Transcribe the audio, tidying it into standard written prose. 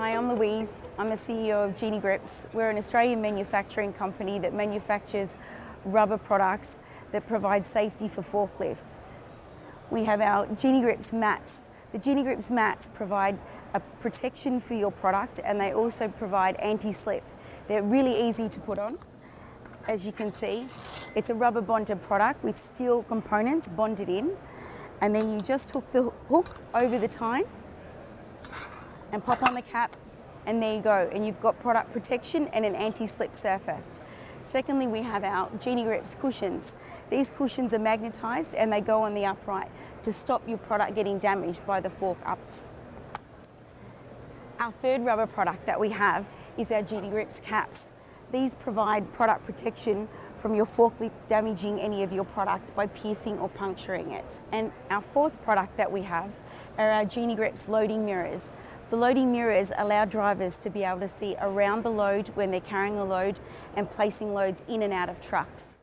Hi, I'm Louise. I'm the CEO of GenieGrips. We're an Australian manufacturing company that manufactures rubber products that provide safety for forklift. We have our GenieGrips mats. The GenieGrips mats provide a protection for your product, and they also provide anti-slip. They're really easy to put on. As you can see, it's a rubber bonded product with steel components bonded in, and then you just hook the hook over the tine and pop on the cap, and there you go, and you've got product protection and an anti-slip surface. Secondly, we have our GenieGrips cushions. These cushions are magnetised and they go on the upright to stop your product getting damaged by the fork ups. Our third rubber product that we have is our GenieGrips Caps. These provide product protection from your forklift damaging any of your products by piercing or puncturing it. And our fourth product that we have are our GenieGrips loading mirrors. The loading mirrors allow drivers to be able to see around the load when they're carrying a load and placing loads in and out of trucks.